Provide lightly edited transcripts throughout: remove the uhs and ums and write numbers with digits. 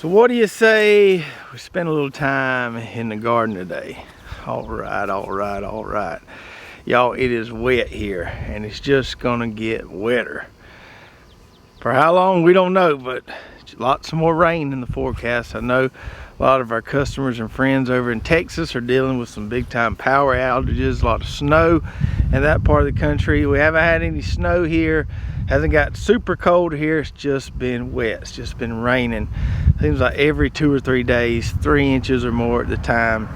So what do you say we spend a little time in the garden today? All right. Y'all, it is wet here and it's just gonna get wetter. For how long, we don't know, but lots more rain in the forecast. I know a lot of our customers and friends over in Texas are dealing with some big time power outages, a lot of snow in that part of the country. We haven't had any snow here. Hasn't got super cold here. It's just been wet. It's just been raining. Seems like every 2 or 3 days, 3 inches or more at the time.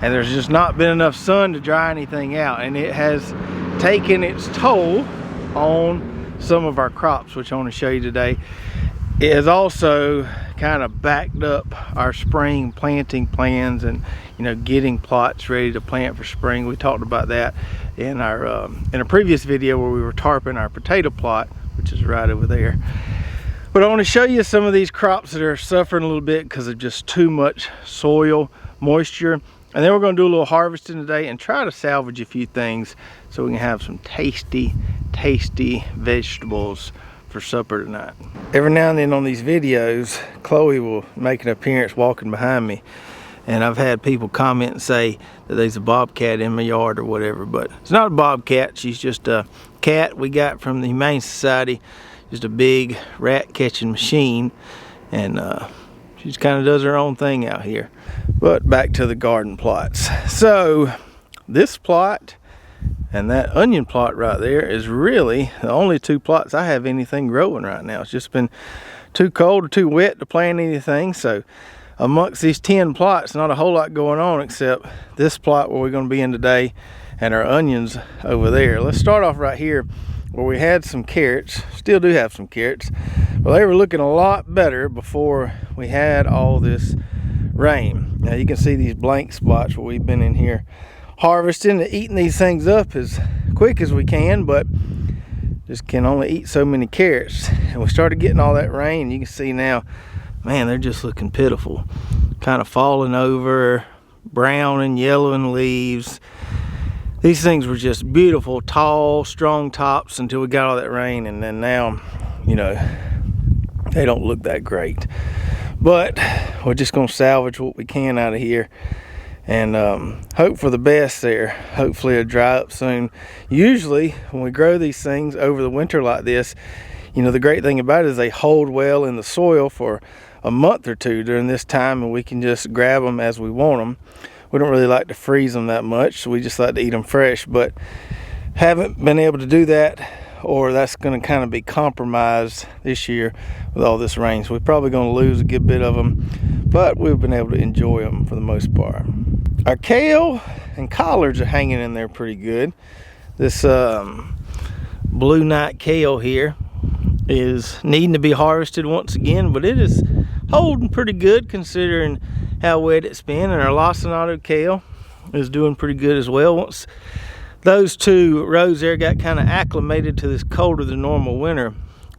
And there's just not been enough sun to dry anything out. And it has taken its toll on some of our crops, which I want to show you today. It has also kind of backed up our spring planting plans and, you know, getting plots ready to plant for spring. We talked about that in our in a previous video where we were tarping our potato plot, which is right over there. But I want to show you some of these crops that are suffering a little bit because of just too much soil moisture. And then we're going to do a little harvesting today and try to salvage a few things so we can have some tasty vegetables for supper tonight. Every now and then on these videos, Chloe will make an appearance walking behind me, and I've had people comment and say that there's a bobcat in my yard or whatever, but it's not a bobcat. She's just a cat we got from the Humane Society, just a big rat catching machine, and she just kind of does her own thing out here. But back to the garden plots. So this plot and that onion plot right there is really the only 2 plots I have anything growing right now. It's just been too cold or too wet to plant anything. So amongst these 10 plots, not a whole lot going on except this plot where we're going to be in today and our onions over there. Let's start off right here where we had some carrots. Still do have some carrots. Well, they were looking a lot better before we had all this rain. Now you can see these blank spots where we've been in here harvesting and eating these things up as quick as we can, but just can only eat so many carrots. And we started getting all that rain. You can see now, man, they're just looking pitiful, kind of falling over, brown and yellow in leaves. These things were just beautiful, tall, strong tops until we got all that rain, and then now, you know, they don't look that great. But we're just gonna salvage what we can out of here and hope for the best there. Hopefully it'll dry up soon. Usually when we grow these things over the winter like this, you know, the great thing about it is they hold well in the soil for a month or 2 during this time, and we can just grab them as we want them. We don't really like to freeze them that much, so we just like to eat them fresh, but haven't been able to do that, or that's going to kind of be compromised this year with all this rain. So we're probably going to lose a good bit of them, but we've been able to enjoy them for the most part. Our kale and collards are hanging in there pretty good. This blue night kale here is needing to be harvested once again, but it is holding pretty good considering how wet it's been. And our lacinato kale is doing pretty good as well. Once those 2 rows there got kind of acclimated to this colder than normal winter,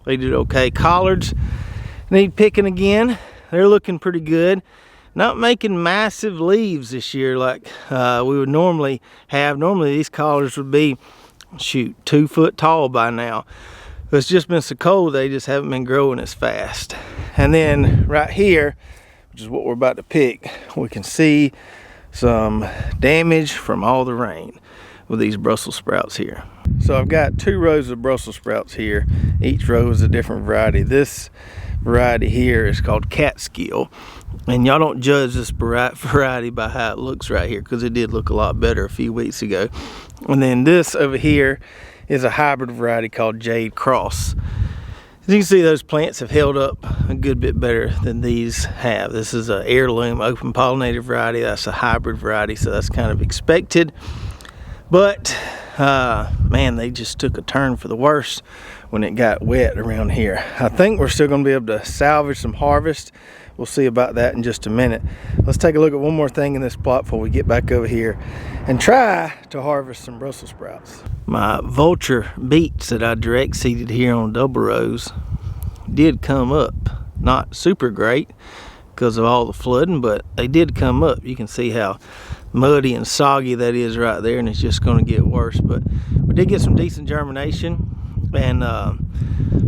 they did okay. Collards need picking again. They're looking pretty good. Not making massive leaves this year like we would normally have. Normally these collards would be, shoot, 2 foot tall by now. But it's just been so cold, they just haven't been growing as fast. And then right here, which is what we're about to pick, we can see some damage from all the rain with these Brussels sprouts here. So I've got 2 rows of Brussels sprouts here. Each row is a different variety. This variety here is called Catskill, and y'all don't judge this variety by how it looks right here, because it did look a lot better a few weeks ago. And then this over here is a hybrid variety called Jade Cross. As you can see, those plants have held up a good bit better than these have. This is an heirloom open pollinated variety. That's a hybrid variety, so that's kind of expected. But man, they just took a turn for the worse when it got wet around here. I think we're still going to be able to salvage some harvest. We'll see about that in just a minute. Let's take a look at one more thing in this plot before we get back over here and try to harvest some Brussels sprouts. My vulture beets that I direct seeded here on double rows did come up. Not super great because of all the flooding, but they did come up. You can see how muddy and soggy that is right there, and it's just going to get worse. But we did get some decent germination. and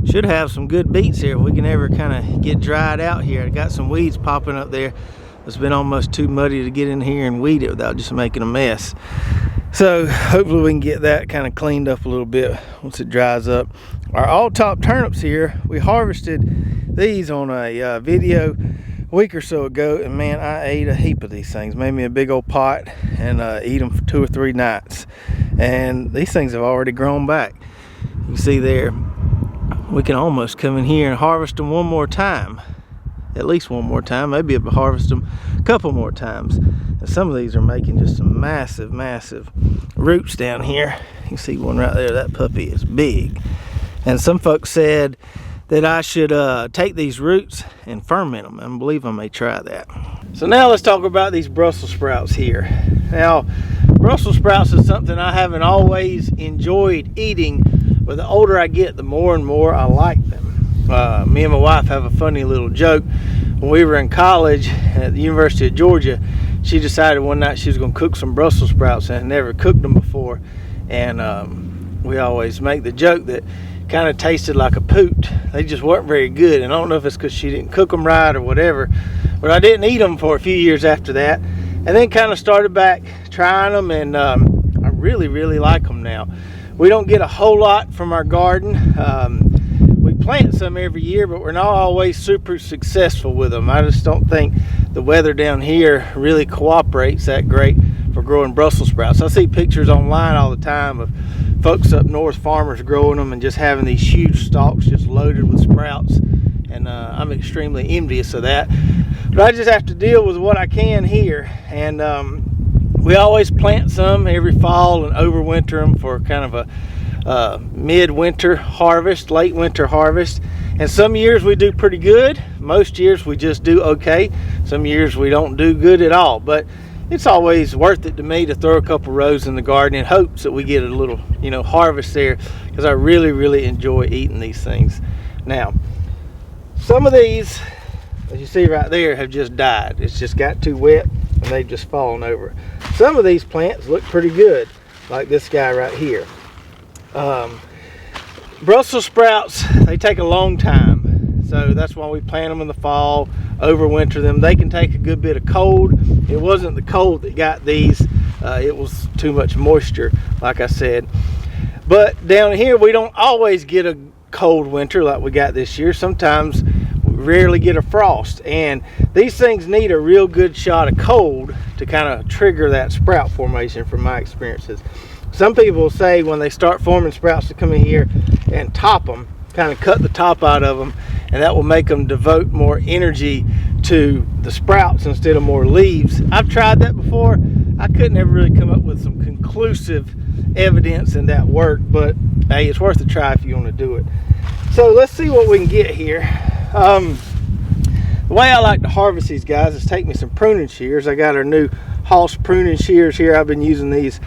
should have some good beets here if we can ever kind of get dried out here. I got some weeds popping up there. It's been almost too muddy to get in here and weed it without just making a mess. So hopefully we can get that kind of cleaned up a little bit once it dries up. Our all-top turnips here, we harvested these on a video a week or so ago, and man, I ate a heap of these things. Made me a big old pot and eat them for 2 or 3 nights. And these things have already grown back. You see there, we can almost come in here and harvest them one more time. At least one more time, maybe I'll harvest them a couple more times. And some of these are making just some massive roots down here. You can see one right there. That puppy is big. And some folks said that I should take these roots and ferment them. I believe I may try that. So now let's talk about these Brussels sprouts here. Now, Brussels sprouts is something I haven't always enjoyed eating, but the older I get, the more and more I like them. Me and my wife have a funny little joke. When we were in college at the University of Georgia, she decided one night she was going to cook some Brussels sprouts and had never cooked them before. And we always make the joke that kind of tasted like a poot. They just weren't very good. And I don't know if it's because she didn't cook them right or whatever, but I didn't eat them for a few years after that. And then kind of started back trying them, and I really like them now. We don't get a whole lot from our garden. We plant some every year, but we're not always super successful with them. I just don't think the weather down here really cooperates that great for growing Brussels sprouts. I see pictures online all the time of folks up north, farmers growing them and just having these huge stalks just loaded with sprouts, and I'm extremely envious of that. But I just have to deal with what I can here, and we always plant some every fall and overwinter them for kind of a mid-winter harvest, late winter harvest. And some years we do pretty good. Most years we just do okay. Some years we don't do good at all. But it's always worth it to me to throw a couple rows in the garden in hopes that we get a little, harvest there, because I really enjoy eating these things. Now, some of these, as you see right there, have just died. It's just got too wet and they've just fallen over. Some of these plants look pretty good, like this guy right here. Brussels sprouts, they take a long time, so that's why we plant them in the fall, overwinter them. They can take a good bit of cold. It wasn't the cold that got these, it was too much moisture, like I said. But down here we don't always get a cold winter like we got this year. Sometimes we rarely get a frost, and these things need a real good shot of cold to kind of trigger that sprout formation, from my experiences. Some people say when they start forming sprouts to come in here and top them, kind of cut the top out of them, and that will make them devote more energy to the sprouts instead of more leaves. I've tried that before. I couldn't ever really come up with some conclusive evidence in that work, but hey, it's worth a try if you want to do it. So let's see what we can get here. The way I like to harvest these guys is take me some pruning shears. I got our new Hoss pruning shears here. I've been using these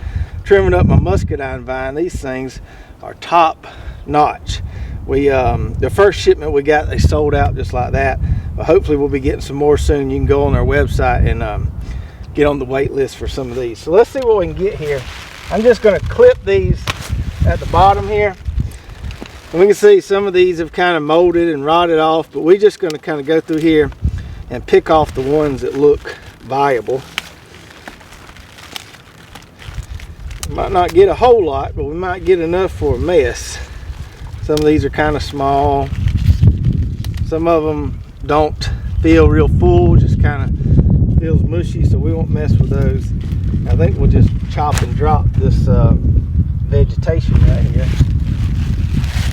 trimming up my muscadine vine. These things are top notch. The first shipment we got, they sold out just like that, but hopefully we'll be getting some more soon. You can go on our website and get on the wait list for some of these. So let's see what we can get here. I'm just going to clip these at the bottom here, and we can see some of these have kind of molded and rotted off, but we're just going to kind of go through here and pick off the ones that look viable. Might not get a whole lot, but we might get enough for a mess. Some of these are kind of small. Some of them don't feel real full, just kind of feels mushy, so we won't mess with those. I think we'll just chop and drop this vegetation right here.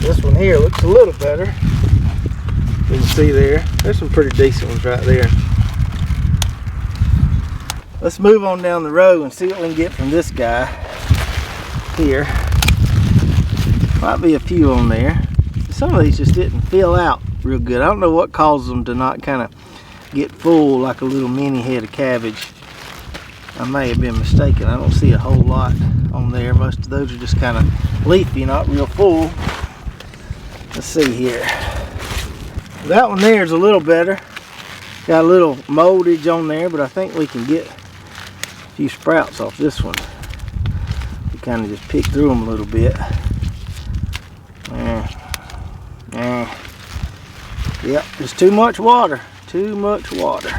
This one here looks a little better. You can see there's some pretty decent ones right there. Let's move on down the road and see what we can get from this guy here. Might be a few on there. Some of these just didn't fill out real good. I don't know what causes them to not kind of get full like a little mini head of cabbage. I may have been mistaken. I don't see a whole lot on there. Most of those are just kind of leafy, not real full. Let's see here. That one there is a little better. Got a little moldage on there, but I think we can get a few sprouts off this one. We kind of just pick through them a little bit. Yep, it's too much water. Too much water.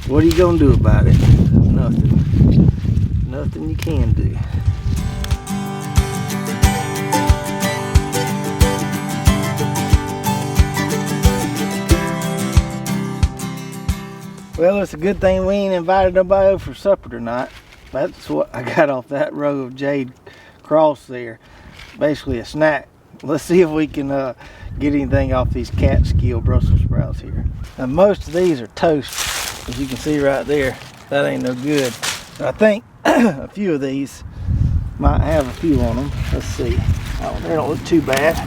What are you gonna do about it? Nothing. Nothing you can do. Well, it's a good thing we ain't invited nobody over for supper tonight. That's what I got off that row of jade cross there. Basically a snack. Let's see if we can get anything off these Catskill Brussels sprouts here. Now most of these are toast, as you can see right there. That ain't no good. So I think a few of these might have a few on them. Let's see. Oh, they don't look too bad.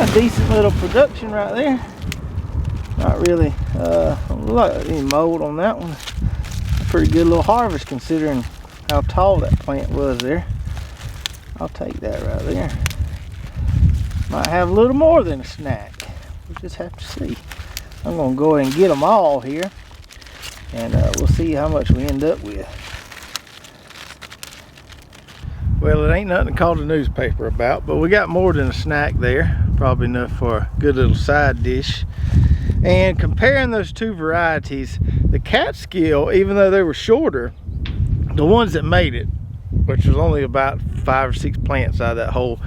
A decent little production right there. Not really don't look like any mold on that one. A pretty good little harvest considering how tall that plant was there. I'll take that right there. Might have a little more than a snack. We'll just have to see. I'm gonna go ahead and get them all here, and we'll see how much we end up with. Well, it ain't nothing to call the newspaper about, but we got more than a snack there. Probably enough for a good little side dish. And comparing those two varieties, the Catskill, even though they were shorter, the ones that made it, which was only about 5 or 6 plants out of that whole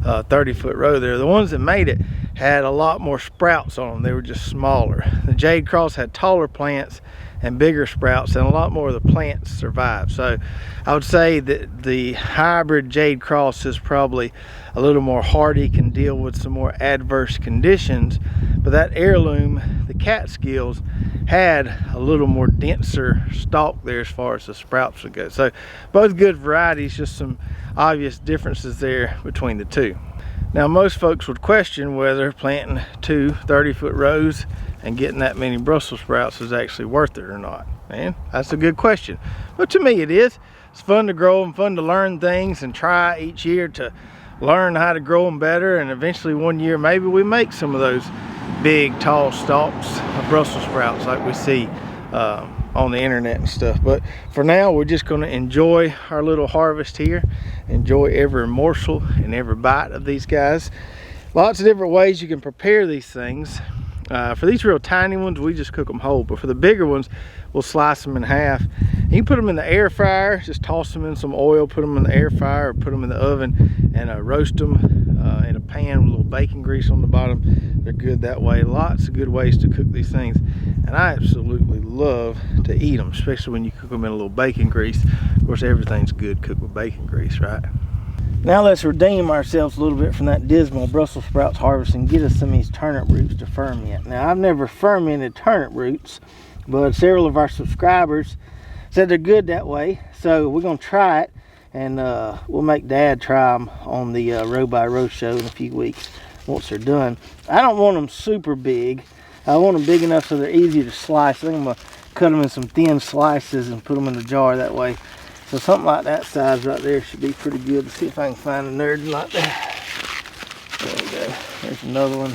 30-foot row there, the ones that made it had a lot more sprouts on them. They were just smaller. The Jade Cross had taller plants and bigger sprouts, and a lot more of the plants survived. So I would say that the hybrid Jade Cross is probably a little more hardy, can deal with some more adverse conditions, but that heirloom, the Catskills, had a little more denser stalk there as far as the sprouts would go. So both good varieties, just some obvious differences there between the two. Now most folks would question whether planting 2 30-foot rows and getting that many Brussels sprouts is actually worth it or not. And that's a good question. But to me it is. It's fun to grow and fun to learn things and try each year to learn how to grow them better, and eventually one year maybe we make some of those big tall stalks of Brussels sprouts like we see on the internet and stuff. But for now we're just going to enjoy our little harvest here, enjoy every morsel and every bite of these guys. Lots of different ways you can prepare these things. For these real tiny ones we just cook them whole, but for the bigger ones we'll slice them in half. You can put them in the air fryer, just toss them in some oil, put them in the air fryer, or put them in the oven and roast them in a pan with a little bacon grease on the bottom. They're good that way. Lots of good ways to cook these things, and I absolutely love to eat them, especially when you cook them in a little bacon grease. Of course everything's good cooked with bacon grease, right? Now let's redeem ourselves a little bit from that dismal Brussels sprouts harvest and get us some of these turnip roots to ferment. Now I've never fermented turnip roots, but several of our subscribers said they're good that way, so we're gonna try it, and we'll make Dad try them on the row by row show in a few weeks once they're done. I don't want them super big. I want them big enough so they're easy to slice. I think I'm gonna cut them in some thin slices and put them in the jar that way. So something like that size right there should be pretty good. Let's see if I can find a nerd like that. There we go. There's another one.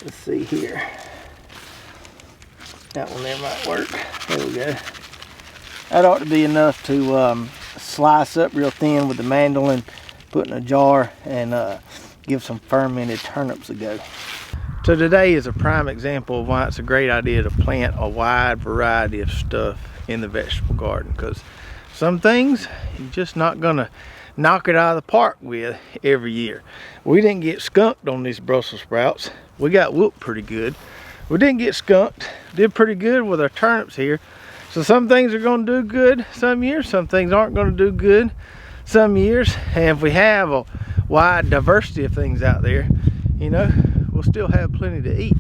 Let's see here. That one there might work. There we go. That ought to be enough to slice up real thin with the mandolin, put in a jar, and give some fermented turnips a go. So today is a prime example of why it's a great idea to plant a wide variety of stuff in the vegetable garden, because some things you're just not gonna knock it out of the park with every year. We didn't get skunked on these Brussels sprouts. We got whooped pretty good. We didn't get skunked. Did pretty good with our turnips here. So some things are gonna do good some years, some things aren't gonna do good some years. And if we have a wide diversity of things out there, you know, we'll still have plenty to eat.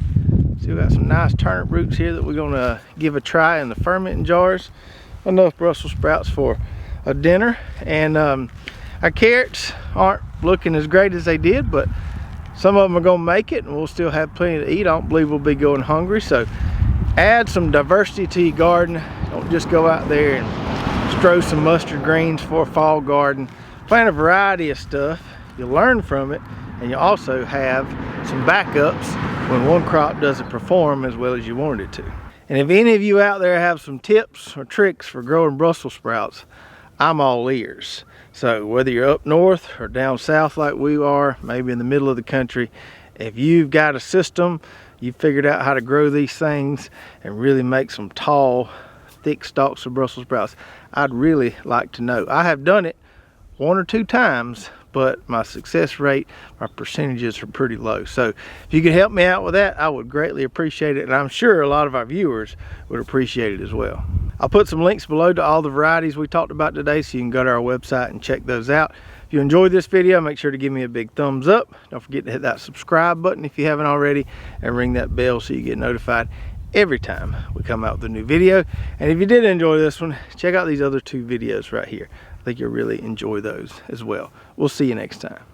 Still got some nice turnip roots here that we're gonna give a try in the fermenting jars. Enough Brussels sprouts for a dinner. And our carrots aren't looking as great as they did, but some of them are gonna make it and we'll still have plenty to eat. I don't believe we'll be going hungry. So add some diversity to your garden. Don't just go out there and strow some mustard greens for a fall garden. Plant a variety of stuff. You'll learn from it, and you also have some backups when one crop doesn't perform as well as you wanted it to. And if any of you out there have some tips or tricks for growing Brussels sprouts, I'm all ears. So whether you're up north or down south like we are, maybe in the middle of the country, if you've got a system, you figured out how to grow these things and really make some tall, thick stalks of Brussels sprouts, I'd really like to know. I have done it 1 or 2 times, but my success rate, my percentages are pretty low. So if you could help me out with that, I would greatly appreciate it. And I'm sure a lot of our viewers would appreciate it as well. I'll put some links below to all the varieties we talked about today, so you can go to our website and check those out. If you enjoyed this video, make sure to give me a big thumbs up. Don't forget to hit that subscribe button if you haven't already, and ring that bell so you get notified every time we come out with a new video. And if you did enjoy this one, check out these other 2 videos right here. I think you'll really enjoy those as well. We'll see you next time.